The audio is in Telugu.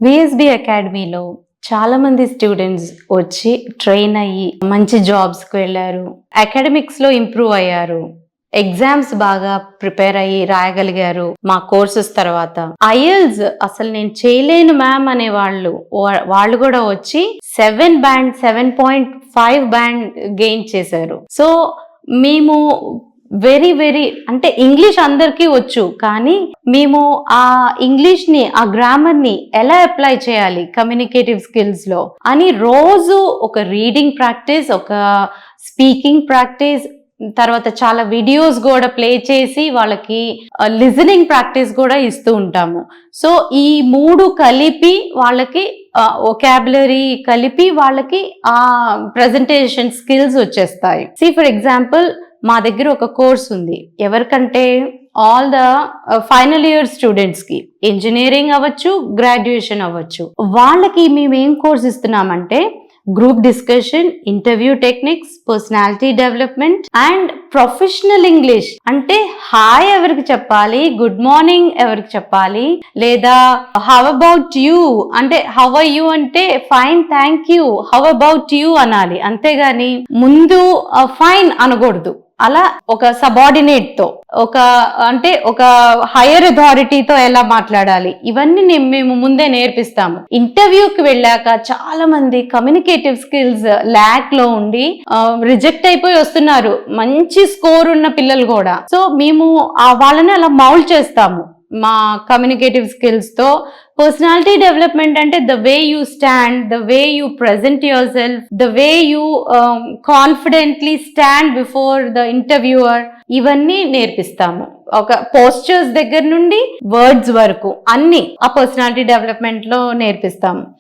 విఎస్బి అకాడమీలో చాలా మంది స్టూడెంట్స్ వచ్చి ట్రైన్ అయ్యి మంచి జాబ్స్కి వెళ్ళారు. అకాడమిక్స్లో ఇంప్రూవ్ అయ్యారు. ఎగ్జామ్స్ బాగా ప్రిపేర్ అయ్యి రాయగలిగారు మా కోర్సెస్ తర్వాత. ఐఎల్స్ అసలు నేను చేయలేను మ్యామ్ అనే వాళ్ళు కూడా వచ్చి 7.5 బ్యాండ్ గెయిన్ చేశారు. సో మేము వెరీ అంటే ఇంగ్లీష్ అందరికీ వచ్చు, కానీ మేము ఆ ఇంగ్లీష్ ని, ఆ గ్రామర్ ని ఎలా అప్లై చేయాలి కమ్యూనికేటివ్ స్కిల్స్ లో అని రోజు ఒక రీడింగ్ ప్రాక్టీస్, ఒక స్పీకింగ్ ప్రాక్టీస్, తర్వాత చాలా వీడియోస్ కూడా ప్లే చేసి వాళ్ళకి లిజనింగ్ ప్రాక్టీస్ కూడా ఇస్తూ ఉంటాము. సో ఈ మూడు కలిపి వాళ్ళకి వొకాబులరీ కలిపి వాళ్ళకి ఆ ప్రెజెంటేషన్ స్కిల్స్ వచ్చేస్తాయి. ఫర్ ఎగ్జాంపుల్ మా దగ్గర ఒక కోర్స్ ఉంది. ఎవరికంటే all the final year students కి, ఇంజనీరింగ్ అవ్వచ్చు, గ్రాడ్యుయేషన్ అవ్వచ్చు. వాళ్ళకి మేము ఏం కోర్స్ ఇస్తున్నామంటే group discussion, interview techniques, personality development and professional English. అంటే హాయ్ ఎవరికి చెప్పాలి, గుడ్ మార్నింగ్ ఎవరికి చెప్పాలి, లేదా హౌ అబౌట్ యూ అంటే హౌ ఆర్ యూ అంటే fine thank you, how about you అనాలి. అంతేగాని ముందు ఫైన్ అనకూడదు. అలా ఒక సబార్డినేట్ తో, ఒక హైయర్ అథారిటీతో ఎలా మాట్లాడాలి, ఇవన్నీ మేము ముందే నేర్పిస్తాము. ఇంటర్వ్యూకి వెళ్ళాక చాలా మంది కమ్యూనికేటివ్ స్కిల్స్ ల్యాక్ లో ఉండి రిజెక్ట్ అయిపోయి వస్తున్నారు, మంచి స్కోర్ ఉన్న పిల్లలు కూడా. సో మేము వాళ్ళని అలా మౌల్డ్ చేస్తాము మా కమ్యూనికేటివ్ స్కిల్స్ తో. పర్సనాలిటీ డెవలప్మెంట్ అంటే the way you stand, the way you present your self, the way you confidently stand before the interviewer, ఇవన్నీ నేర్పిస్తాము. ఒక పోస్చర్స్ దగ్గర నుండి వర్డ్స్ వరకు అన్ని ఆ పర్సనాలిటీ డెవలప్మెంట్ లో నేర్పిస్తాము.